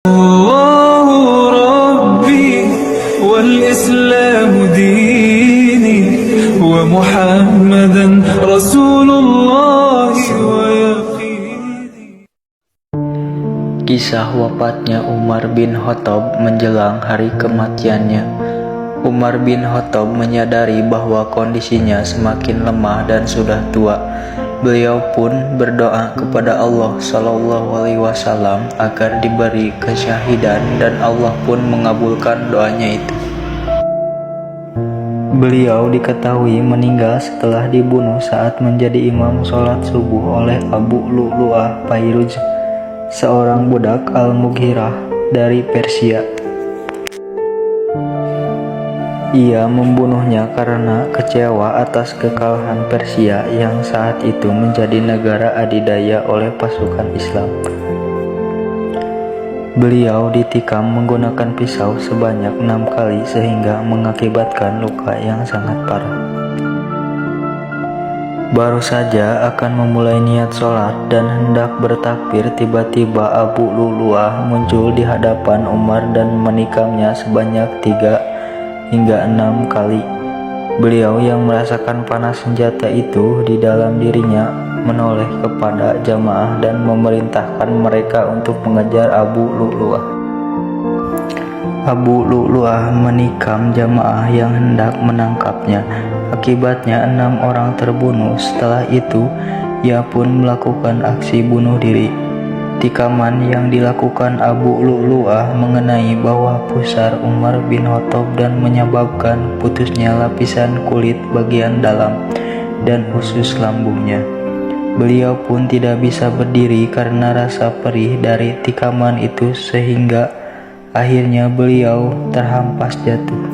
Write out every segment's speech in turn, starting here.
الله ربي والإسلام ديني ومحمدا رسول الله ويقيني. Kisah wafatnya Umar bin Khattab menjelang hari kematiannya. Umar bin Khattab menyadari bahwa kondisinya semakin lemah dan sudah tua. Beliau pun berdoa kepada Allah SAW agar diberi kesyahidan, dan Allah pun mengabulkan doanya itu. Beliau diketahui meninggal setelah dibunuh saat menjadi imam sholat subuh oleh Abu Lu'lu'ah Fairuz, seorang budak Al-Mughirah dari Persia. Ia membunuhnya karena kecewa atas kekalahan Persia yang saat itu menjadi negara adidaya oleh pasukan Islam. Beliau ditikam menggunakan pisau sebanyak 6 kali sehingga mengakibatkan luka yang sangat parah. Baru saja akan memulai niat sholat dan hendak bertakbir, tiba-tiba Abu Lu'lu'ah muncul di hadapan Umar dan menikamnya sebanyak 3 hingga 6 kali. Beliau yang merasakan panas senjata itu di dalam dirinya menoleh kepada jamaah dan memerintahkan mereka untuk mengejar Abu Lu'lu'ah. Abu Lu'lu'ah menikam jamaah yang hendak menangkapnya. Akibatnya 6 orang terbunuh. Setelah itu ia pun melakukan aksi bunuh diri. Tikaman yang dilakukan Abu Lu'lu'ah mengenai bawah pusar Umar bin Khattab dan menyebabkan putusnya lapisan kulit bagian dalam dan usus lambungnya. Beliau pun tidak bisa berdiri karena rasa perih dari tikaman itu, sehingga akhirnya beliau terhampas jatuh.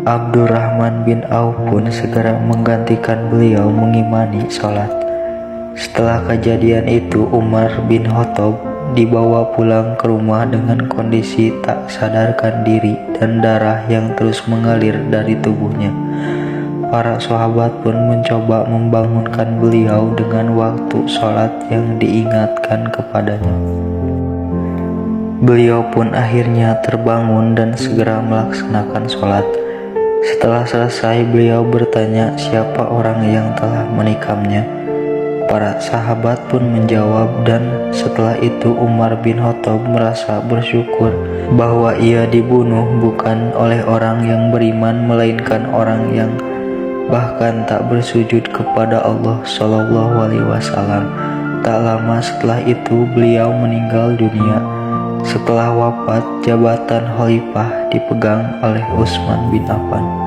Abdurrahman bin Auf pun segera menggantikan beliau mengimani sholat. Setelah kejadian itu, Umar bin Khattab dibawa pulang ke rumah dengan kondisi tak sadarkan diri dan darah yang terus mengalir dari tubuhnya. Para sahabat pun mencoba membangunkan beliau dengan waktu sholat yang diingatkan kepadanya. Beliau pun akhirnya terbangun dan segera melaksanakan sholat. Setelah selesai, beliau bertanya siapa orang yang telah menikamnya. Para sahabat pun menjawab, dan setelah itu Umar bin Khattab merasa bersyukur bahwa ia dibunuh bukan oleh orang yang beriman, melainkan orang yang bahkan tak bersujud kepada Allah SAW. Tak lama setelah itu beliau meninggal dunia. Setelah wafat, jabatan khalifah dipegang oleh Utsman bin Affan.